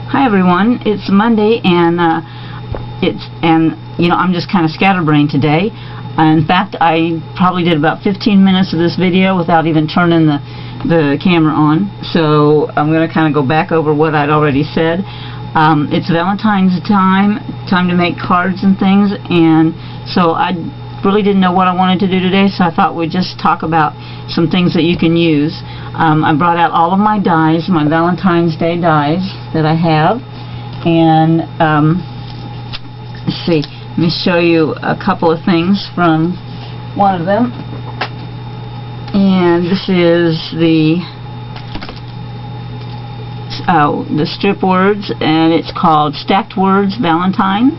Hi everyone, it's Monday and I'm just kind of scatterbrained today. In fact, I probably did about 15 minutes of this video without even turning the camera on. So I'm going to kind of go back over what I'd already said. It's Valentine's time to make cards and things, and so I really didn't know what I wanted to do today, so I thought we'd just talk about some things that you can use. I brought out all of my dies, my Valentine's Day dies that I have, and let's see, let me show you a couple of things from one of them. And this is the strip words, and it's called Stacked Words Valentine.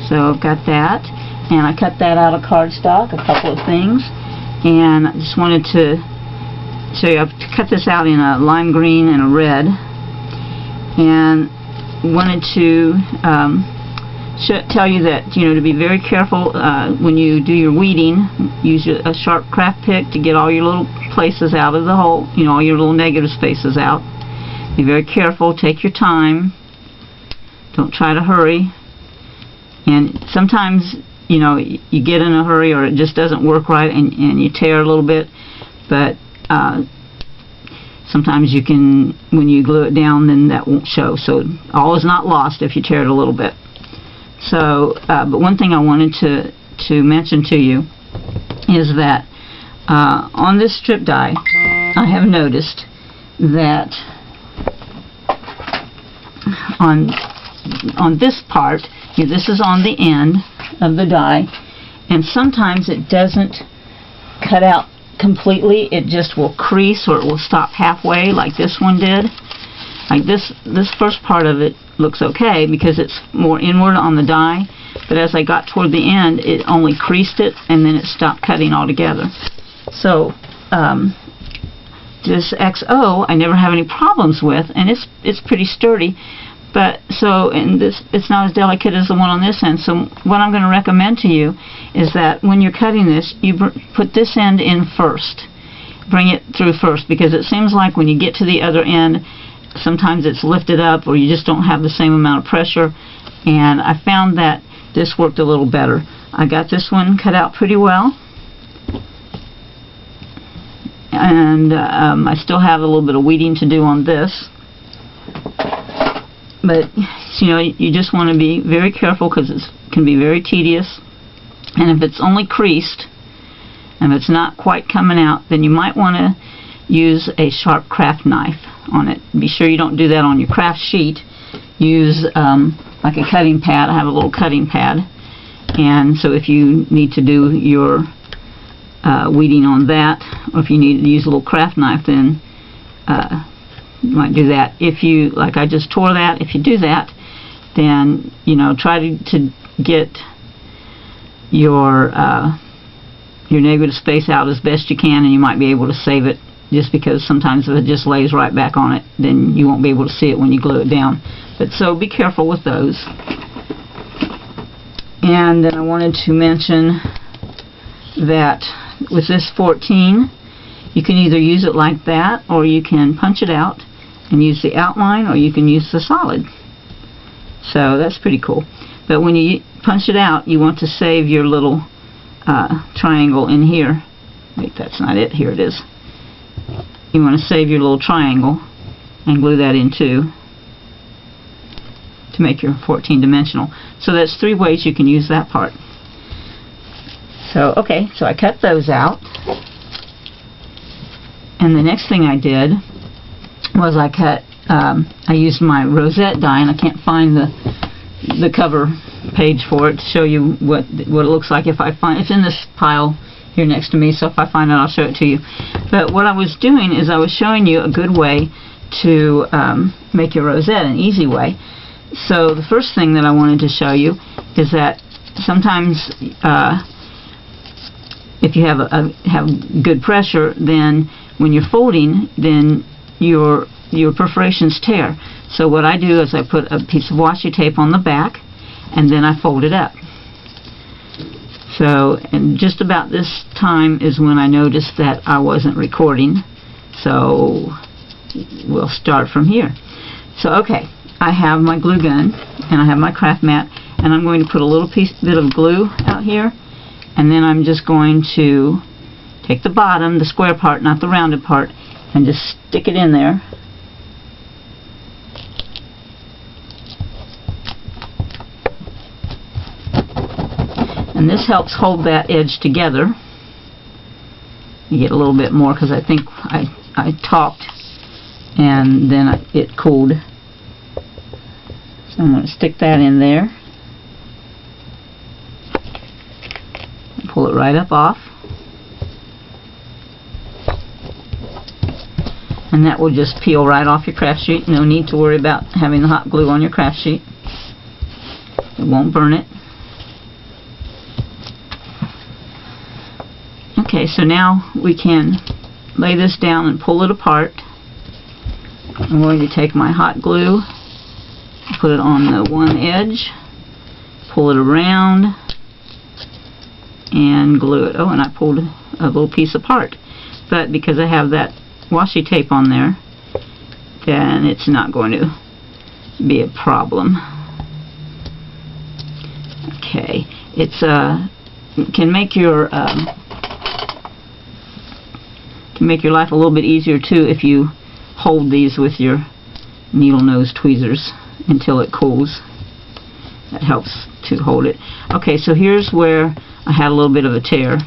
So I've got that, and I cut that out of cardstock, a couple of things, and I just wanted to show you. I've cut this out in a lime green and a red, and wanted to tell you that, to be very careful when you do your weeding. Use a sharp craft pick to get all your little places out of the hole, all your little negative spaces out. Be very careful, take your time, don't try to hurry, and sometimes you get in a hurry or it just doesn't work right and you tear a little bit, but sometimes you can, when you glue it down, then that won't show. So all is not lost if you tear it a little bit. So, but one thing I wanted to mention to you is that on this strip die, I have noticed that on this part, this is on the end of the die, and sometimes it doesn't cut out completely. It just will crease, or it will stop halfway, like this one did. Like this first part of it looks okay because it's more inward on the die, but as I got toward the end, it only creased it and then it stopped cutting altogether. So this XO I never have any problems with, and it's pretty sturdy. But it's not as delicate as the one on this end. So what I'm going to recommend to you is that when you're cutting this, you put this end in first. Bring it through first, because it seems like when you get to the other end, sometimes it's lifted up, or you just don't have the same amount of pressure. And I found that this worked a little better. I got this one cut out pretty well, and I still have a little bit of weeding to do on this. But you just want to be very careful, because it can be very tedious. And if it's only creased and if it's not quite coming out, then you might want to use a sharp craft knife on it. Be sure you don't do that on your craft sheet. Use like a cutting pad. I have a little cutting pad, and so if you need to do your weeding on that, or if you need to use a little craft knife, then you might do that. If you, like I just tore that, if you do that, then try to get your negative space out as best you can, and you might be able to save it, just because sometimes if it just lays right back on it, then you won't be able to see it when you glue it down. But so be careful with those. And then I wanted to mention that with this 14, you can either use it like that, or you can punch it out and use the outline, or you can use the solid. So that's pretty cool. But when you punch it out, you want to save your little triangle in here. Wait, that's not it. Here it is. You want to save your little triangle and glue that in too, to make your 14-dimensional. So that's 3 ways you can use that part. So okay, so I cut those out, and the next thing I did was I used my Rosette die, and I can't find the cover page for it to show you what it looks like. If I find it's in this pile here next to me, so if I find it, I'll show it to you. But what I was doing is I was showing you a good way to make your rosette, an easy way. So the first thing that I wanted to show you is that sometimes if you have good pressure, then when you're folding, then your perforations tear. So what I do is I put a piece of washi tape on the back, and then I fold it up. So, and just about this time is when I noticed that I wasn't recording. So we'll start from here. So okay, I have my glue gun and I have my craft mat, and I'm going to put a little bit of glue out here, and then I'm just going to take the bottom, the square part, not the rounded part, and just stick it in there. And this helps hold that edge together. You get a little bit more because I think I talked and then it cooled. So I'm going to stick that in there. Pull it right up off. And that will just peel right off your craft sheet. No need to worry about having the hot glue on your craft sheet. It won't burn it. Okay, so now we can lay this down and pull it apart. I'm going to take my hot glue, put it on the one edge, pull it around, and glue it. Oh, and I pulled a little piece apart. But because I have that washi tape on there, then it's not going to be a problem. Okay, it's can make your life a little bit easier too if you hold these with your needle nose tweezers until it cools. That helps to hold it. Okay, so here's where I had a little bit of a tear.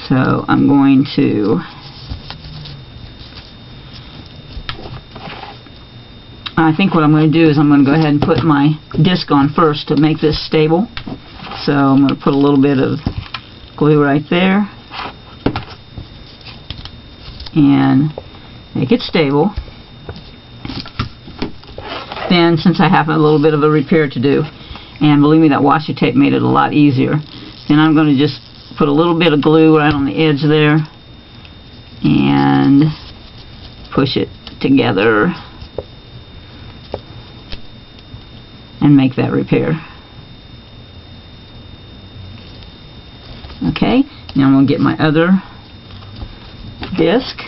So I'm going to I think what I'm going to do is I'm going to go ahead and put my disc on first to make this stable. So I'm going to put a little bit of glue right there and make it stable. Then, since I have a little bit of a repair to do, and believe me, that washi tape made it a lot easier, then I'm going to just put a little bit of glue right on the edge there and push it together and make that repair. Okay, now I'm going to get my other disc.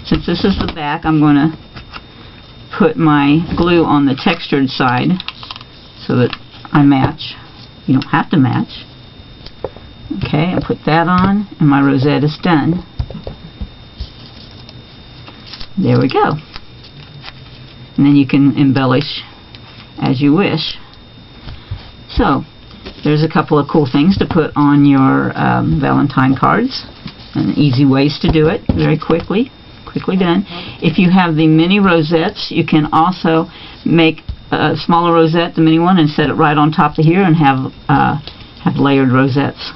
Since this is the back, I'm going to put my glue on the textured side so that I match. You don't have to match. Okay, I put that on and my rosette is done. There we go. And then you can embellish as you wish. So, there's a couple of cool things to put on your Valentine cards, and easy ways to do it very quickly done. If you have the mini rosettes, you can also make a smaller rosette, the mini one, and set it right on top of here and have layered rosettes.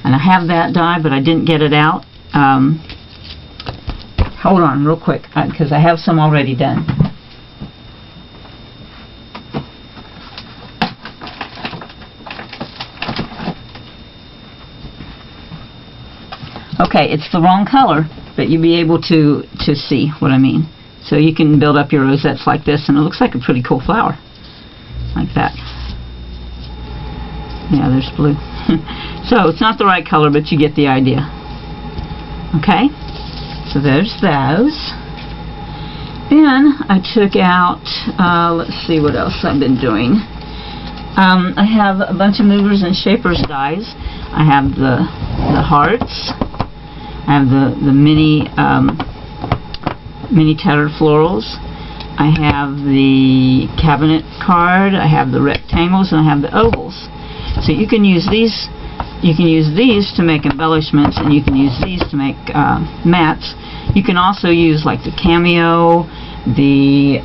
And I have that die, but I didn't get it out. Hold on real quick, because I have some already done. Okay, it's the wrong color, but you'll be able to see what I mean. So you can build up your rosettes like this, and it looks like a pretty cool flower. Like that. Yeah, there's blue. So it's not the right color, but you get the idea. Okay, so there's those. Then I took out, let's see what else I've been doing. I have a bunch of movers and shapers dies. I have the hearts. I have the mini tattered florals. I have the cabinet card. I have the rectangles, and I have the ovals. So you can use these. You can use these to make embellishments, and you can use these to make mats. You can also use like the cameo, the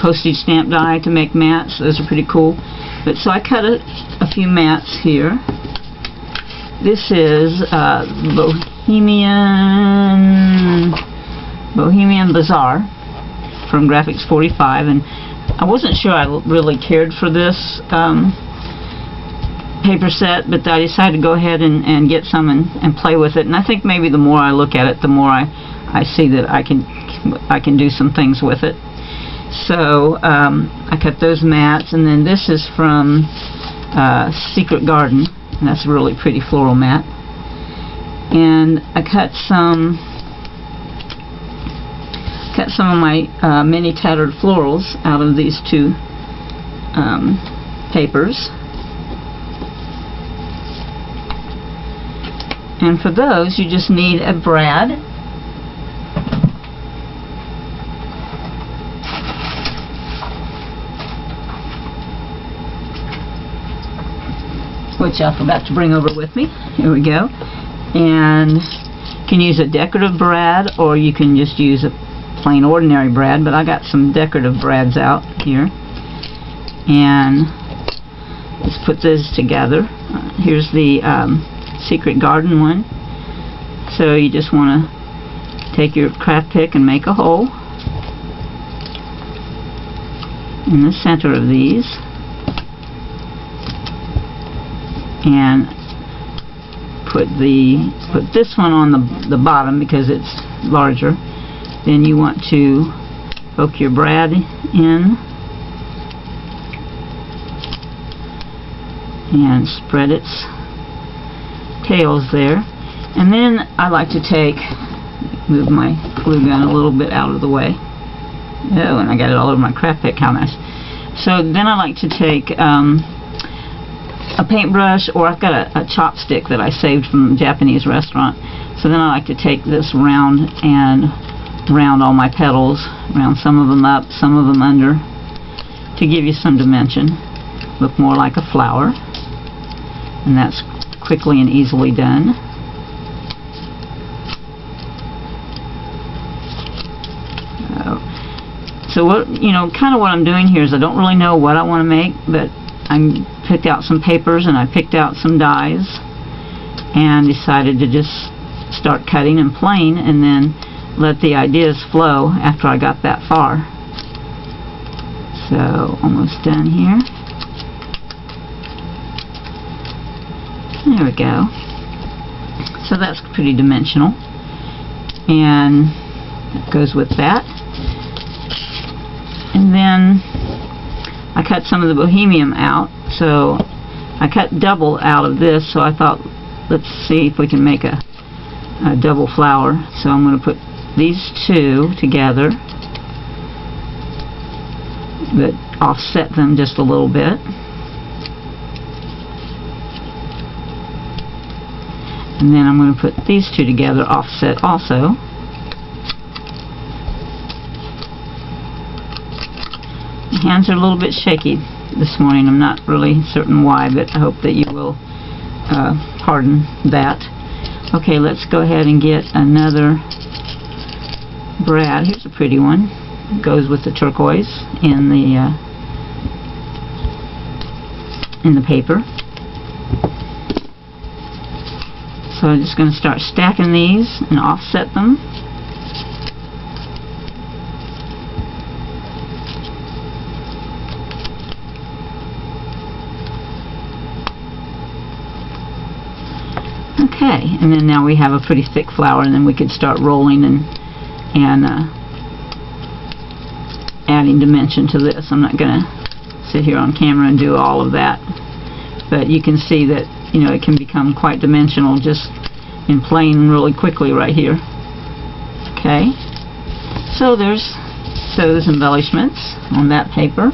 postage stamp die to make mats. Those are pretty cool. But so I cut a few mats here. This is Bohemian Bazaar from Graphics 45, and I wasn't sure I really cared for this paper set, but I decided to go ahead and get some and play with it. And I think maybe the more I look at it, the more I see that I can do some things with it. So I cut those mats, and then this is from Secret Garden. And that's a really pretty floral mat. And I cut some got some of my mini tattered florals out of these two papers. And for those, you just need a brad. Which I forgot to bring over with me. Here we go. And you can use a decorative brad, or you can just use a plain ordinary brad, but I got some decorative brads out here. And let's put those together. Here's the Secret Garden one. So you just want to take your craft pick and make a hole in the center of these, and put this one on the bottom because it's larger. Then you want to poke your brad in and spread its tails there. And then I like to move my glue gun a little bit out of the way. Oh, and I got it all over my craft pick, how nice. So then I like to take a paintbrush, or I've got a chopstick that I saved from a Japanese restaurant. So then I like to take this round and round all my petals, round some of them up, some of them under, to give you some dimension. Look more like a flower. And that's quickly and easily done. So what, kind of what I'm doing here is I don't really know what I want to make, but I picked out some papers and I picked out some dies and decided to just start cutting and playing, and then let the ideas flow after I got that far. So almost done here. There we go. So that's pretty dimensional, and that goes with that. And then I cut some of the Bohemian out, so I cut double out of this, so I thought, let's see if we can make a double flower. So I'm going to put these two together, but offset them just a little bit. And then I'm going to put these two together, offset also. My hands are a little bit shaky this morning. I'm not really certain why, but I hope that you will pardon that. Okay, let's go ahead and get another brad. Here's a pretty one. It goes with the turquoise in the paper. So I'm just going to start stacking these and offset them. Okay, and then now we have a pretty thick flower, and then we could start rolling and adding dimension to this. I'm not going to sit here on camera and do all of that, but you can see that it can become quite dimensional just in playing really quickly right here. Okay, so there's those embellishments on that paper.